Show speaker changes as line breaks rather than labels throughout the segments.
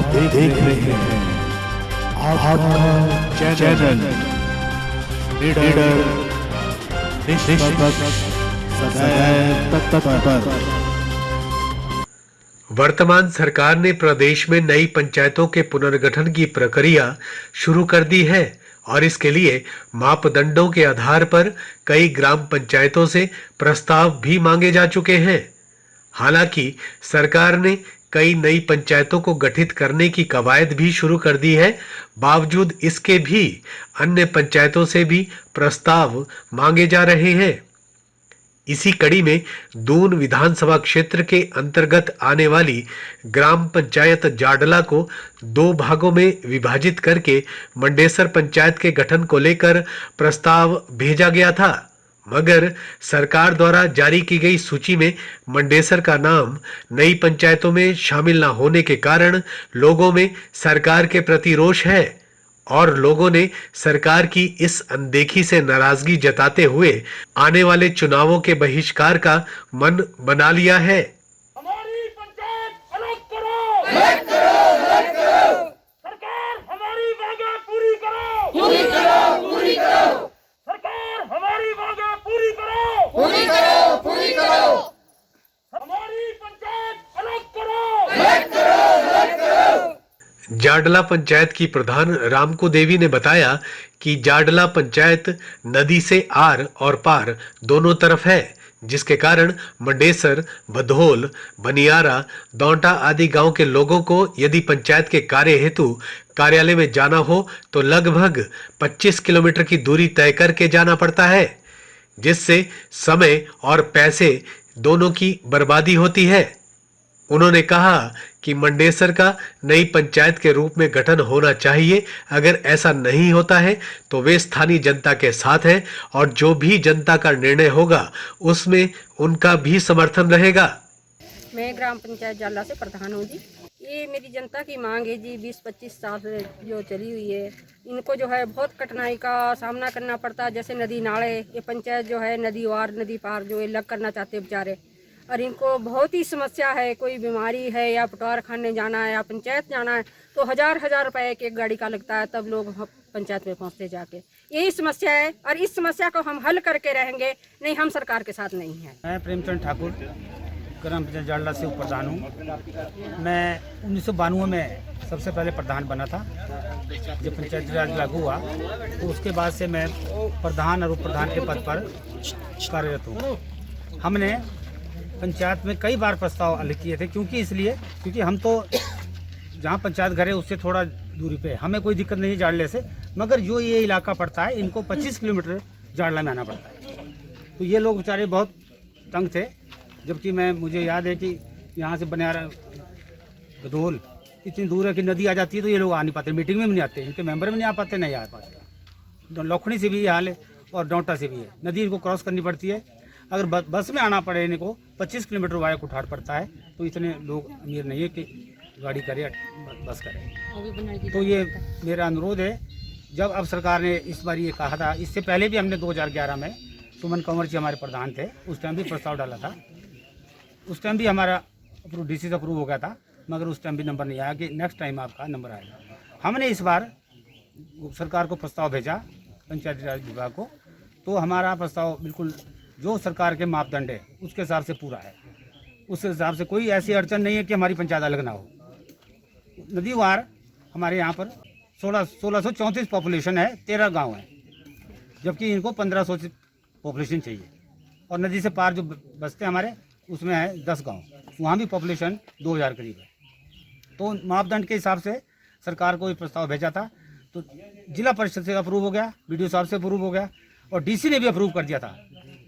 देख रहे हैं आपका चैनल लीडर निष्पक्ष सदैव तत्पर।
वर्तमान सरकार ने प्रदेश में नई पंचायतों के पुनर्गठन की प्रक्रिया शुरू कर दी है और इसके लिए मापदंडों के आधार पर कई ग्राम पंचायतों से प्रस्ताव भी मांगे जा चुके हैं। हालांकि सरकार ने कई नई पंचायतों को गठित करने की कवायद भी शुरू कर दी है। बावजूद इसके भी अन्य पंचायतों से भी प्रस्ताव मांगे जा रहे हैं। इसी कड़ी में दून विधानसभा क्षेत्र के अंतर्गत आने वाली ग्राम पंचायत जाडला को दो भागों में विभाजित करके मंडेसर पंचायत के गठन को लेकर प्रस्ताव भेजा गया था, मगर सरकार द्वारा जारी की गई सूची में मंडेसर का नाम नई पंचायतों में शामिल न होने के कारण लोगों में सरकार के प्रति रोष है और लोगों ने सरकार की इस अनदेखी से नाराजगी जताते हुए आने वाले चुनावों के बहिष्कार का मन बना लिया है।
हमारी पंचायत अलग करो, अलग करो, अलग करो। सरकार हमारी मांगे पूरी करो, पूरी करो, पूरी करो। सरकार हमारी मांगे पूरी करो, पूरी करो, पूरी करो। हमारी पंचायत अलग करो, अलग करो, अलग करो।
जाडला पंचायत की प्रधान रामको देवी ने बताया कि जाडला पंचायत नदी से आर और पार दोनों तरफ है, जिसके कारण मंडेसर, भदोल, बनियारा, दौंटा आदि गांव के लोगों को यदि पंचायत के कार्य हेतु कार्यालय में जाना हो तो लगभग 25 किलोमीटर की दूरी तय करके जाना पड़ता है, जिससे समय और पैसे दोनों की बर्बादी होती है। उन्होंने कहा कि मंडेसर का नई पंचायत के रूप में गठन होना चाहिए। अगर ऐसा नहीं होता है तो वे स्थानीय जनता के साथ हैं और जो भी जनता का निर्णय होगा उसमें उनका भी समर्थन रहेगा।
मैं ग्राम पंचायत जाडला से प्रधान हूँ जी। ये मेरी जनता की मांग है जी। 20-25 साल से जो चली हुई है, इनको जो है बहुत कठिनाई का सामना करना पड़ता है। जैसे नदी नाले, ये पंचायत जो है नदी वार नदी पार जो अलग करना चाहते हैं बेचारे, और इनको बहुत ही समस्या है। कोई बीमारी है या पटवार खाने जाना है या पंचायत जाना है तो हजार रुपए एक गाड़ी का लगता है, तब लोग पंचायत में पहुंचते जाके। यही समस्या है और इस समस्या को हम हल करके रहेंगे, नहीं हम सरकार के साथ नहीं है।
मैं प्रेमचंद ठाकुर ग्राम पंचायत जाडला से उप प्रधान हूँ। मैं 1992 में सबसे पहले प्रधान बना था। जब पंचायत राज लागू हुआ तो उसके बाद से मैं प्रधान और उप प्रधान के पद पर कार्यरत हूँ। हमने पंचायत में कई बार प्रस्ताव हल किए थे, क्योंकि हम तो जहाँ पंचायत घर है उससे थोड़ा दूरी पे, हमें कोई दिक्कत नहीं जाडले से, मगर जो ये इलाका पड़ता है इनको 25 किलोमीटर जाडला में आना पड़ता है। तो ये लोग बेचारे बहुत तंग थे। जबकि मुझे याद है कि यहाँ से बनियारा, भदोल इतनी दूर है कि नदी आ जाती है तो ये लोग आ नहीं पाते, मीटिंग में भी नहीं आते, इनके मेंबर में नहीं आ पाते, नहीं आ पाते। लखनी से भी ये हाल है और डोंटा से भी है, नदी इनको क्रॉस करनी पड़ती है। अगर बस में आना पड़े इनको 25 किलोमीटर वाया कुठार पड़ता है, तो इतने लोग अमीर नहीं है कि गाड़ी करे बस करे। तो ये मेरा अनुरोध है। जब अब सरकार ने इस बार ये कहा था, इससे पहले भी हमने 2011 में सुमन कंवर जी हमारे प्रधान थे, उस टाइम भी प्रस्ताव डाला था। उस टाइम भी हमारा डीसी से अप्रूव हो गया था, मगर उस टाइम भी नंबर नहीं आया कि नेक्स्ट टाइम आपका नंबर आएगा। हमने इस बार सरकार को प्रस्ताव भेजा पंचायत राज विभाग को, तो हमारा प्रस्ताव बिल्कुल जो सरकार के मापदंड है उसके हिसाब से पूरा है। उस हिसाब से कोई ऐसी अड़चन नहीं है कि हमारी पंचायत अलग ना हो। नदीवार हमारे यहाँ पर 1634 पॉपुलेशन है, 13 गांव हैं, जबकि इनको 1500 पॉपुलेशन चाहिए। और नदी से पार जो बसते हमारे उसमें है 10 गांव, वहाँ भी पॉपुलेशन 2000 करीब है। तो मापदंड के हिसाब से सरकार को ये प्रस्ताव भेजा था, तो जिला परिषद से अप्रूव हो गया, बीडीओ साहब से अप्रूव हो गया और डीसी ने भी अप्रूव कर दिया था।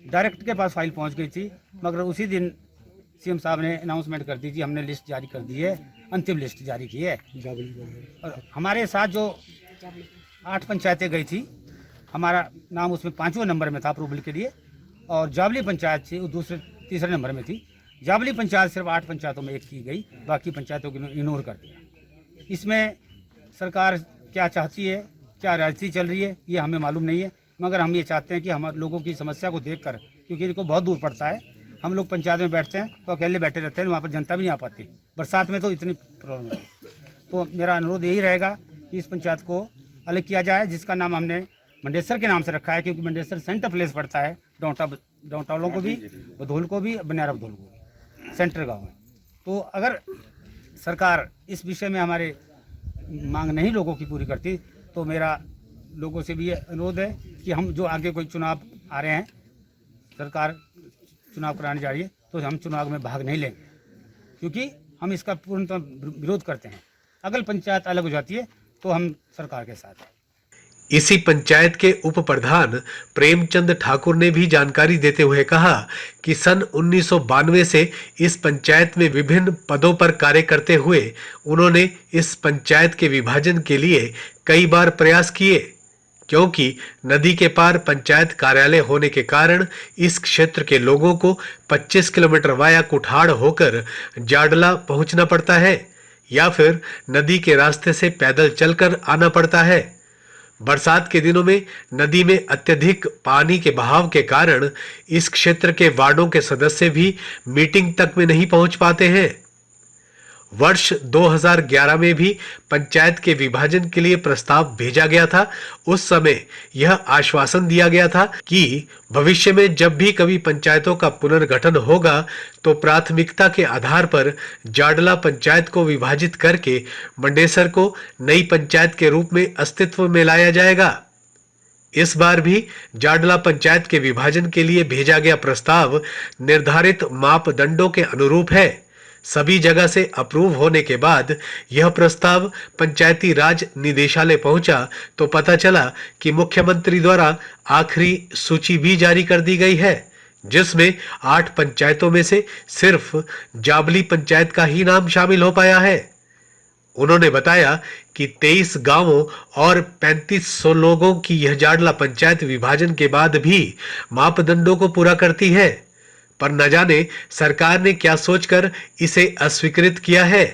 डायरेक्ट के पास फाइल पहुंच गई थी, मगर उसी दिन सीएम साहब ने अनाउंसमेंट कर दी थी, हमने लिस्ट जारी कर दी है, अंतिम लिस्ट जारी की है। और हमारे साथ जो 8 पंचायतें गई थी, हमारा नाम उसमें 5वें नंबर में था अप्रूवल के लिए, और जावली पंचायत थी वो तीसरे नंबर में थी। जावली पंचायत सिर्फ 8 पंचायतों में एक की गई, बाकी पंचायतों को इग्नोर कर दिया। इसमें सरकार क्या चाहती है, क्या राजनीति चल रही है, ये हमें मालूम नहीं है, मगर हम ये चाहते हैं कि हमारे लोगों की समस्या को देखकर, क्योंकि इनको बहुत दूर पड़ता है, हम लोग पंचायत में बैठते हैं तो अकेले बैठे रहते हैं, वहाँ पर जनता भी नहीं आ पाती। बरसात में तो इतनी प्रॉब्लम है। तो मेरा अनुरोध यही रहेगा कि इस पंचायत को अलग किया जाए, जिसका नाम हमने मंडेसर के नाम से रखा है, क्योंकि मंडेसर सेंटर प्लेस पड़ता है डाउनटाउन को भी, बधोल को भी, बनियारा बधोल को भी, सेंटर गाँव में। तो अगर सरकार इस विषय में हमारे मांग नहीं लोगों की पूरी करती तो मेरा लोगों से भी ये अनुरोध है कि हम जो आगे कोई चुनाव आ रहे हैं, सरकार चुनाव कराने जा रही है, तो हम चुनाव में भाग नहीं लेंगे, क्योंकि हम इसका पूर्णतः विरोध करते हैं। अगर पंचायत अलग हो जाती है तो हम सरकार के साथ हैं।
इसी पंचायत के उप प्रधान प्रेमचंद ठाकुर ने भी जानकारी देते हुए कहा कि सन 1992 से इस पंचायत में विभिन्न पदों पर कार्य करते हुए उन्होंने इस पंचायत के विभाजन के लिए कई बार प्रयास किए, क्योंकि नदी के पार पंचायत कार्यालय होने के कारण इस क्षेत्र के लोगों को 25 किलोमीटर वाया कुठाड़ होकर जाडला पहुंचना पड़ता है या फिर नदी के रास्ते से पैदल चलकर आना पड़ता है। बरसात के दिनों में नदी में अत्यधिक पानी के बहाव के कारण इस क्षेत्र के वार्डों के सदस्य भी मीटिंग तक में नहीं पहुंच पाते हैं। वर्ष 2011 में भी पंचायत के विभाजन के लिए प्रस्ताव भेजा गया था। उस समय यह आश्वासन दिया गया था कि भविष्य में जब भी कभी पंचायतों का पुनर्गठन होगा तो प्राथमिकता के आधार पर जाडला पंचायत को विभाजित करके मंडेसर को नई पंचायत के रूप में अस्तित्व में लाया जाएगा। इस बार भी जाडला पंचायत के विभाजन के लिए भेजा गया प्रस्ताव निर्धारित मापदंडों के अनुरूप है। सभी जगह से अप्रूव होने के बाद यह प्रस्ताव पंचायती राज निदेशालय पहुंचा तो पता चला कि मुख्यमंत्री द्वारा आखिरी सूची भी जारी कर दी गई है, जिसमें 8 पंचायतों में से सिर्फ जाबली पंचायत का ही नाम शामिल हो पाया है। उन्होंने बताया कि 23 गांवों और 3500 लोगों की यह जाडला पंचायत विभाजन के बाद भी मापदंडों को पूरा करती है, पर न जाने सरकार ने क्या सोचकर इसे अस्वीकृत किया है।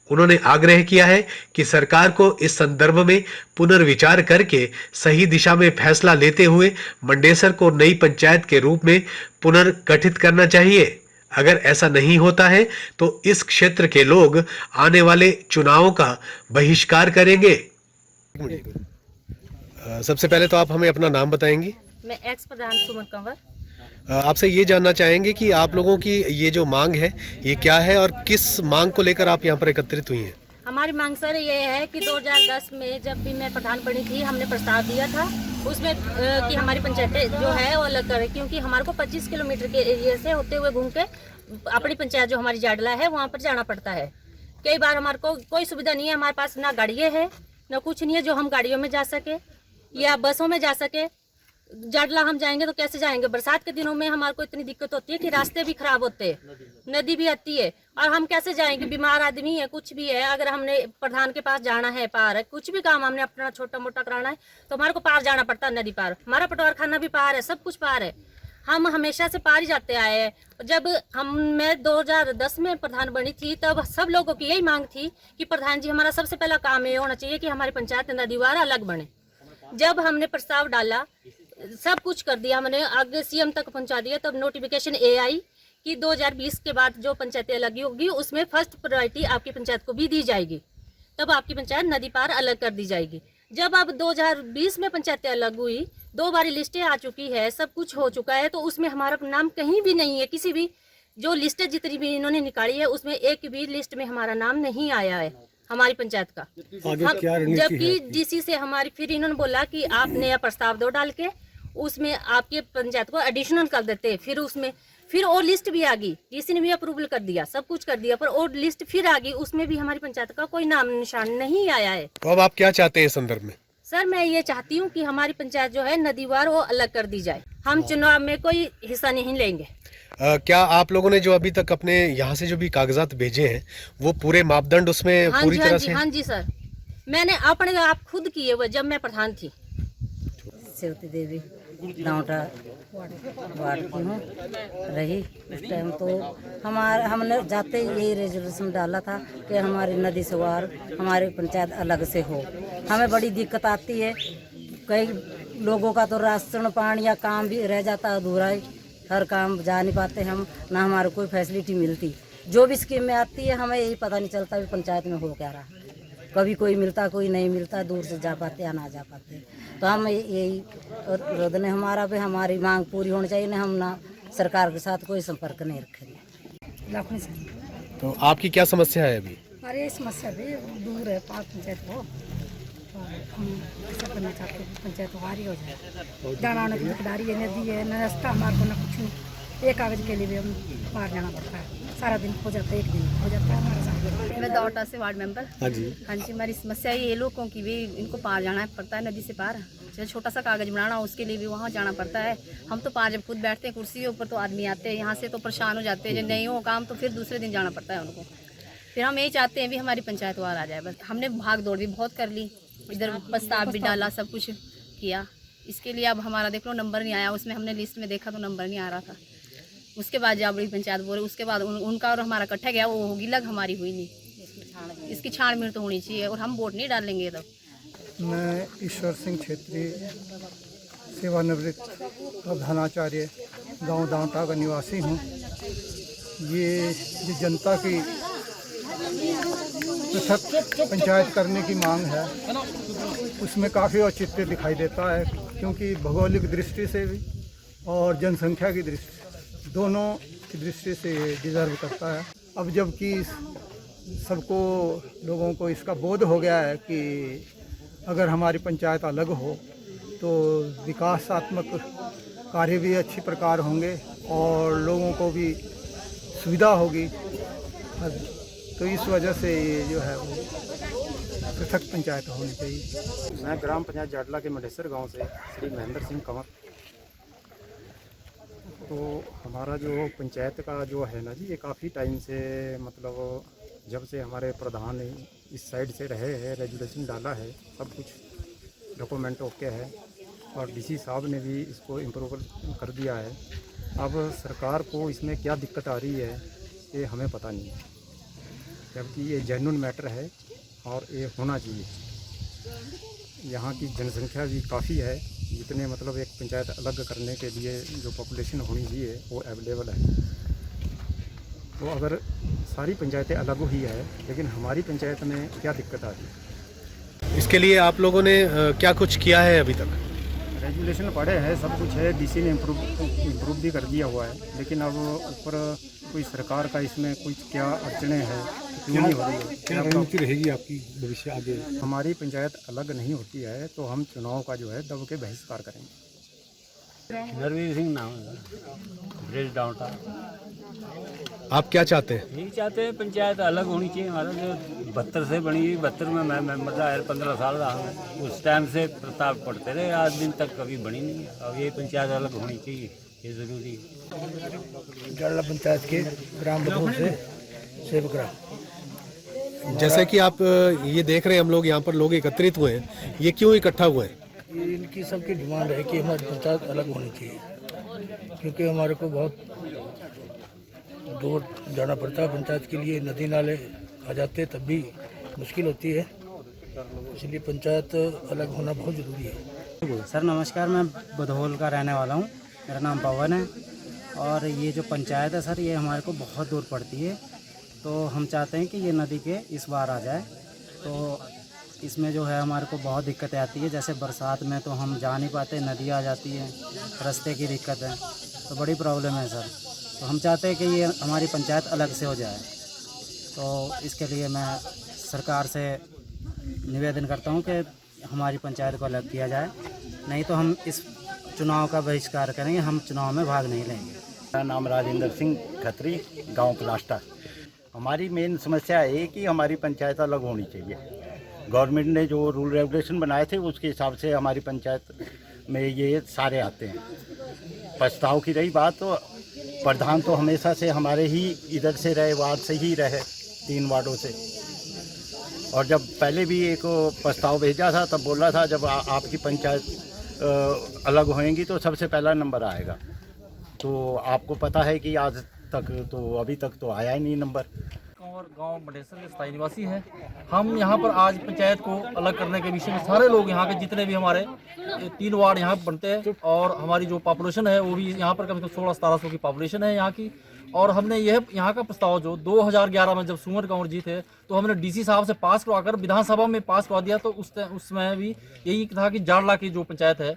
उन्होंने आग्रह किया है कि सरकार को इस संदर्भ में पुनर्विचार करके सही दिशा में फैसला लेते हुए मंडेसर को नई पंचायत के रूप में पुनर्गठित करना चाहिए। अगर ऐसा नहीं होता है तो इस क्षेत्र के लोग आने वाले चुनावों का बहिष्कार करेंगे। सबसे पहले तो आप हमें अपना नाम बताएंगी।
मैं एक्स प्रधान सुमन कंवर।
आपसे ये जानना चाहेंगे कि आप लोगों की ये जो मांग है ये क्या है और किस मांग को लेकर आप यहाँ पर एकत्रित हुई हैं?
हमारी मांग सर ये है कि 2010 में जब भी मैं प्रधान बनी थी हमने प्रस्ताव दिया था उसमें कि हमारी पंचायतें जो है वो अलग करें, क्योंकि हमारे को 25 किलोमीटर के एरिया से होते हुए घूम के अपनी पंचायत जो हमारी जाडला है वहाँ पर जाना पड़ता है। कई बार हमारे को कोई सुविधा नहीं है, हमारे पास ना गाड़ियाँ है ना कुछ नहीं है जो हम गाड़ियों में जा सके या बसों में जा सके। जाडला हम जाएंगे तो कैसे जाएंगे? बरसात के दिनों में हमारे को इतनी दिक्कत होती है कि रास्ते भी खराब होते हैं, नदी भी आती है और हम कैसे जाएंगे? बीमार आदमी है, कुछ भी है, अगर हमने प्रधान के पास जाना है, पार है, कुछ भी काम हमने अपना छोटा मोटा कराना है तो हमारे को पार जाना पड़ता है, नदी पार। हमारा पटवार खाना भी पार है, सब कुछ पार है, हम हमेशा से पार ही जाते आए हैं। जब मैं 2010 में प्रधान बनी थी तब सब लोगों की यही मांग थी कि प्रधान जी हमारा सबसे पहला काम ये होना चाहिए कि हमारी पंचायत नदीवार अलग बने। जब हमने प्रस्ताव डाला, सब कुछ कर दिया, हमने आगे सीएम तक पहुंचा दिया, तब नोटिफिकेशन आई कि 2020 के बाद जो पंचायतें अलग होगी उसमें फर्स्ट प्रायोरिटी आपकी पंचायत को भी दी जाएगी, तब आपकी पंचायत नदी पार अलग कर दी जाएगी। जब अब 2020 में पंचायतें अलग हुई, 2 बारी लिस्टें आ चुकी है, सब कुछ हो चुका है, तो उसमें हमारा नाम कहीं भी नहीं है। किसी भी जो लिस्टें जितनी भी इन्होंने निकाली है उसमें एक भी लिस्ट में हमारा नाम नहीं आया है हमारी पंचायत का। जबकि डीसी से हमारी फिर इन्होंने बोला कि आप नया प्रस्ताव दो डाल के उसमें आपके पंचायत को एडिशनल कर देते। फिर उसमें फिर और लिस्ट भी आ गई, डीसी ने भी अप्रूवल कर दिया, सब कुछ कर दिया, पर और लिस्ट फिर आ गई, उसमें भी हमारी पंचायत का कोई नाम निशान नहीं आया है।
तो अब आप क्या चाहते हैं इस संदर्भ में?
सर मैं ये चाहती हूँ कि हमारी पंचायत जो है नदीवार वो अलग कर दी जाए, हम चुनाव में कोई हिस्सा नहीं लेंगे।
क्या आप लोगों ने जो अभी तक अपने यहाँ से जो भी कागजात भेजे हैं वो पूरे मापदंड उसमें पूरी तरह से?
हाँ जी सर, मैंने अपने आप खुद किए हुए जब मैं प्रधान थी।
सेवती देवी डाउटा वार्ड की हूँ रही उस टाइम, तो हमने जाते यही रेजोल्यूशन डाला था कि हमारी नदी से वार हमारी पंचायत अलग से हो। हमें बड़ी दिक्कत आती है, कई लोगों का तो राशन पानी या काम भी रह जाता है अधूरा, हर काम जा नहीं पाते हम, ना हमारे कोई फैसिलिटी मिलती। जो भी स्कीम में आती है हमें यही पता नहीं चलता भी पंचायत में हो क्या रहा। कभी कोई मिलता कोई नहीं मिलता, दूर से जा पाते या ना जा पाते। तो हम यही रोदन है हमारा पे, हमारी मांग पूरी होनी चाहिए ना, हम ना सरकार के साथ कोई संपर्क नहीं रखेंगे।
लाखनी से
तो आपकी क्या समस्या है अभी?
हमारी समस्या भी दूर है पाक पंचायत को, और हम ऐसा करना चाहते हैं पंचायत हारी हो जाए। जाना आने की दिकदारी है, नदी है, न रास्ता हमारे को न कुछ नहीं। एक कागज के लिए भी हम पार जाना पड़ता है, सारा दिन हो जाता है, एक दिन हो जाता है हमारे साथ।
मैं दौटा से वार्ड मेंबर।
हाँ जी।
हाँ जी, हमारी समस्या ये लोगों की भी, इनको पार जाना पड़ता है नदी से पार। जैसे छोटा सा कागज बनाना हो उसके लिए भी वहाँ जाना पड़ता है। हम तो पार जब खुद बैठते हैं कुर्सी के ऊपर तो आदमी आते हैं यहाँ से तो परेशान हो जाते हैं, जब नहीं हो काम तो फिर दूसरे दिन जाना पड़ता है उनको। फिर हम यही चाहते हैं भी हमारी पंचायत वार आ जाए बस। हमने भाग दौड़ भी बहुत कर ली, इधर प्रस्ताव भी डाला, सब कुछ किया। इसके लिए अब हमारा देख लो नंबर नहीं आया, उसमें हमने लिस्ट में देखा तो नंबर नहीं आ रहा था। उसके बाद जाबड़ी पंचायत बोले, उसके बाद उनका और हमारा इकट्ठा गया, वो होगी लग, हमारी हुई नहीं। इसकी छानबीन तो होनी चाहिए और हम वोट नहीं डालेंगे तब।
मैं ईश्वर सिंह छेत्री, सेवानिवृत्त प्रधानाचार्य, गांव दांटा का निवासी हूं। ये जनता की पृथक पंचायत करने की मांग है, उसमें काफ़ी औचित्य दिखाई देता है, क्योंकि भौगोलिक दृष्टि से भी और जनसंख्या की दृष्टि, दोनों की दृष्टि से डिज़र्व करता है। अब जबकि सबको लोगों को इसका बोध हो गया है कि अगर हमारी पंचायत अलग हो तो विकासात्मक कार्य भी अच्छी प्रकार होंगे और लोगों को भी सुविधा होगी, तो इस वजह से ये जो है वो पृथक पंचायत होनी चाहिए।
मैं ग्राम पंचायत जाडला के मडेसर गांव से श्री महेंद्र सिंह कंवर। तो हमारा जो पंचायत का जो है ना जी, ये काफ़ी टाइम से, मतलब जब से हमारे प्रधान इस साइड से रहे हैं, रेजुलेशन डाला है, सब कुछ डॉक्यूमेंट ओके है और डीसी साहब ने भी इसको इम्प्रूव कर दिया है। अब सरकार को इसमें क्या दिक्कत आ रही है ये हमें पता नहीं है, जबकि ये जेन्युइन मैटर है और ये होना चाहिए। यहाँ की जनसंख्या भी काफ़ी है, जितने मतलब एक पंचायत अलग करने के लिए जो पॉपुलेशन होनी चाहिए वो अवेलेबल है। तो अगर सारी पंचायतें अलग हुई है, लेकिन हमारी पंचायत में क्या दिक्कत आ रही है?
इसके लिए आप लोगों ने क्या कुछ किया है अभी तक?
रेजुलेशन पड़े हैं, सब कुछ है, डीसी ने इम्प्रूव भी कर दिया हुआ है, लेकिन अब ऊपर कोई सरकार का इसमें कुछ क्या अड़चने हैं, क्यों नहीं हो रही है?
क्या रणनीति रहेगी आपकी भविष्य आगे?
हमारी पंचायत अलग नहीं होती है तो हम चुनाव का जो है दब के बहिष्कार करेंगे।
नरवीर सिंह नाम है, ब्रिज डाउटा।
आप क्या चाहते हैं?
यही चाहते हैं पंचायत अलग होनी चाहिए। हमारा जो 72 से बनी हुई, 72 में मैं मेंबर था, 15 साल रहा हूँ, उस टाइम से प्रस्ताव पढ़ते रहे, आज दिन तक कभी बनी नहीं है। अब ये पंचायत अलग होनी चाहिए, ये ज़रूरी है।
जाडला पंचायत के ग्राम बधौर से सेवकराम।
जैसे कि आप ये देख रहे हैं, हम लोग यहाँ पर लोग एकत्रित हुए हैं, ये क्यों इकट्ठा हुए हैं?
इनकी सबकी डिमांड है कि हमारी पंचायत अलग होनी चाहिए, क्योंकि हमारे को बहुत दूर जाना पड़ता है पंचायत के लिए, नदी नाले आ जाते तब भी मुश्किल होती है, इसलिए पंचायत अलग होना बहुत ज़रूरी है।
सर नमस्कार, मैं बधौल का रहने वाला हूँ, मेरा नाम पवन है। और ये जो पंचायत है सर, ये हमारे को बहुत दूर पड़ती है, तो हम चाहते हैं कि ये नदी के इस बार आ जाए। तो इसमें जो है हमारे को बहुत दिक्कतें आती है, जैसे बरसात में तो हम जा नहीं पाते, नदी आ जाती है, रास्ते की दिक्कत है, तो बड़ी प्रॉब्लम है सर। तो हम चाहते हैं कि ये हमारी पंचायत अलग से हो जाए। तो इसके लिए मैं सरकार से निवेदन करता हूँ कि हमारी पंचायत को अलग किया जाए, नहीं तो हम इस चुनाव का बहिष्कार करेंगे, हम चुनाव में भाग नहीं लेंगे।
मेरा नाम राजेंद्र सिंह खत्री, गांव प्लास्टा। हमारी मेन समस्या है कि हमारी पंचायत अलग होनी चाहिए। गवर्नमेंट ने जो रूल रेगुलेशन बनाए थे उसके हिसाब से हमारी पंचायत में ये सारे आते हैं। प्रस्ताव की रही बात, तो प्रधान तो हमेशा से हमारे ही इधर से रहे, वार्ड से ही रहे, 3 वार्डों से। और जब पहले भी एक प्रस्ताव भेजा था तब बोला था जब आपकी पंचायत अलग होएंगी तो सबसे पहला नंबर आएगा। तो आपको पता है कि आज तक तो अभी तक तो आया ही नहीं नंबर।
और गांव मडेसर के स्थायी निवासी हैं हम। यहाँ पर आज पंचायत को अलग करने के विषय में सारे लोग, यहाँ के जितने भी हमारे 3 वार्ड यहाँ बनते हैं और हमारी जो पॉपुलेशन है वो भी यहाँ पर कम से कम 1600-1700 की पॉपुलेशन है यहाँ की। और हमने यह यहाँ का प्रस्ताव जो 2011 में जब सुमन कंवर जी थे तो हमने डीसी साहब से पास करवाकर विधानसभा में पास करवा दिया। तो उसमें भी यही था कि जाड़ला की जो पंचायत है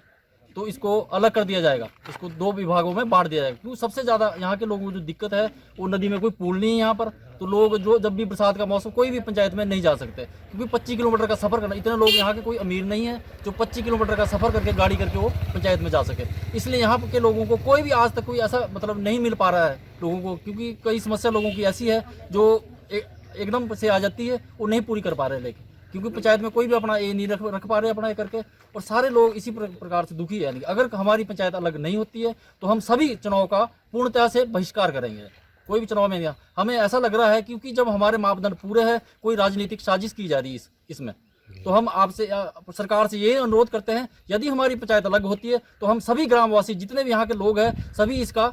तो इसको अलग कर दिया जाएगा, इसको 2 विभागों में बांट दिया जाएगा। क्योंकि सबसे ज़्यादा यहाँ के लोगों को जो दिक्कत है वो नदी में कोई पुल नहीं है यहाँ पर, तो लोग जो जब भी बरसात का मौसम कोई भी पंचायत में नहीं जा सकते, क्योंकि 25 किलोमीटर का सफ़र करना, इतने लोग यहाँ के कोई अमीर नहीं है जो 25 किलोमीटर का सफ़र करके गाड़ी करके वो पंचायत में जा सके। इसलिए यहाँ के लोगों को कोई भी आज तक कोई ऐसा मतलब नहीं मिल पा रहा है लोगों को, क्योंकि कई समस्या लोगों की ऐसी है जो एकदम से आ जाती है, वो नहीं पूरी कर पा रहे, लेकिन क्योंकि पंचायत में कोई भी अपना ये नहीं रख पा रहे अपना ये करके, और सारे लोग इसी प्रकार से दुखी है। अगर हमारी पंचायत अलग नहीं होती है तो हम सभी चुनाव का पूर्णतः से बहिष्कार करेंगे, कोई भी चुनाव में नहीं। हमें ऐसा लग रहा है क्योंकि जब हमारे मापदंड पूरे हैं, कोई राजनीतिक साजिश की जा रही है इसमें, तो हम आपसे सरकार से ये अनुरोध करते हैं, यदि हमारी पंचायत अलग होती है तो हम सभी ग्रामवासी जितने भी यहाँ के लोग हैं सभी इसका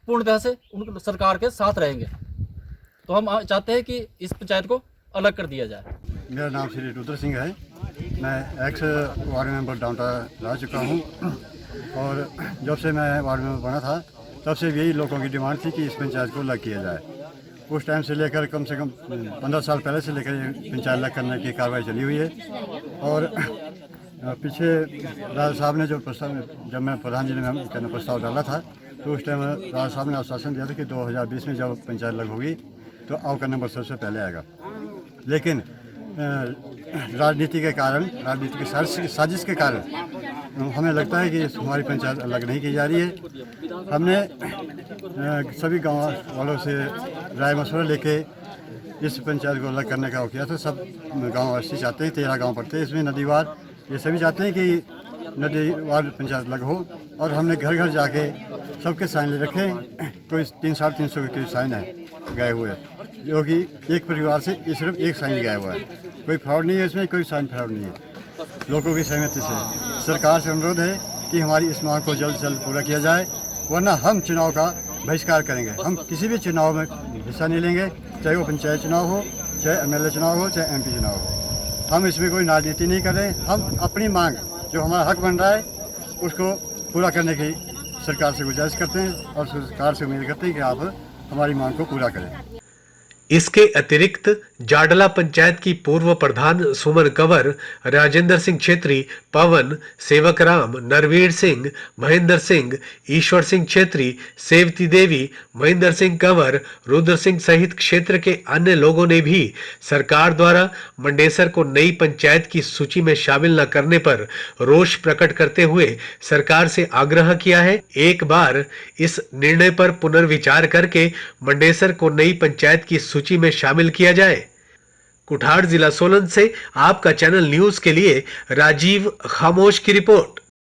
पूर्णतः से उन सरकार के साथ रहेंगे। तो हम चाहते हैं कि इस पंचायत को अलग कर दिया जाए।
मेरा नाम श्री रुद्र सिंह है, मैं एक्स वार्ड मेंबर डाउनटा रह चुका हूँ, और जब से मैं वार्ड मेंबर बना था तब से यही लोगों की डिमांड थी कि इस पंचायत को अलग किया जाए। उस टाइम से लेकर कम से कम 15 साल पहले से लेकर ये पंचायत अलग करने की कार्रवाई चली हुई है। और पीछे राजा साहब ने जो प्रस्ताव, जब मैं प्रधान जी ने प्रस्ताव डाला था तो उस टाइम राजा साहब ने आश्वासन दिया था कि 2020 में जब पंचायत अलग होगी तो आव का नंबर सबसे पहले आएगा। लेकिन राजनीति के कारण, राजनीति की साजिश के कारण हमें लगता है कि हमारी पंचायत अलग नहीं की जा रही है। हमने सभी गांव वालों से राय मशवरा लेके इस पंचायत को अलग करने का किया था। सब गांववासी चाहते हैं, 13 गांव पड़ते हैं इसमें नदीवार, ये सभी चाहते हैं कि नदीवार पंचायत अलग हो। और हमने घर घर जाके सबके साइन ले रखे, कोई 300-350 के करीब साइन है गए हुए, जो कि एक परिवार से सिर्फ एक साइन गया हुआ है। कोई फ्रॉड नहीं है इसमें, कोई साइन फ्रॉड नहीं है। लोगों की सहमति से सरकार से अनुरोध है कि हमारी इस मांग को जल्द से जल्द पूरा किया जाए, वरना हम चुनाव का बहिष्कार करेंगे। हम किसी भी चुनाव में हिस्सा नहीं लेंगे, चाहे वो पंचायत चुनाव हो, चाहे MLA चुनाव हो, चाहे MP चुनाव हो। हम इसमें कोई राजनीति नहीं कर रहे। हम अपनी मांग, जो हमारा हक बन रहा है, उसको पूरा करने की सरकार से गुजारिश करते हैं और सरकार से उम्मीद करते हैं कि आप हमारी मांग को पूरा करें।
इसके अतिरिक्त जाडला पंचायत की पूर्व प्रधान सुमन कंवर, राजेंद्र सिंह छेत्री, पवन, सेवक राम, नरवीर सिंह, महेंद्र सिंह, ईश्वर सिंह छेत्री, सेवती देवी, महेंद्र सिंह कंवर, रुद्र सिंह सहित क्षेत्र के अन्य लोगों ने भी सरकार द्वारा मंडेसर को नई पंचायत की सूची में शामिल न करने पर रोष प्रकट करते हुए सरकार से आग्रह किया है, एक बार इस निर्णय पर पुनर्विचार करके मंडेसर को नई पंचायत की सूची में शामिल किया जाए। कुठार जिला सोलन से आपका चैनल न्यूज के लिए राजीव खामोश की रिपोर्ट।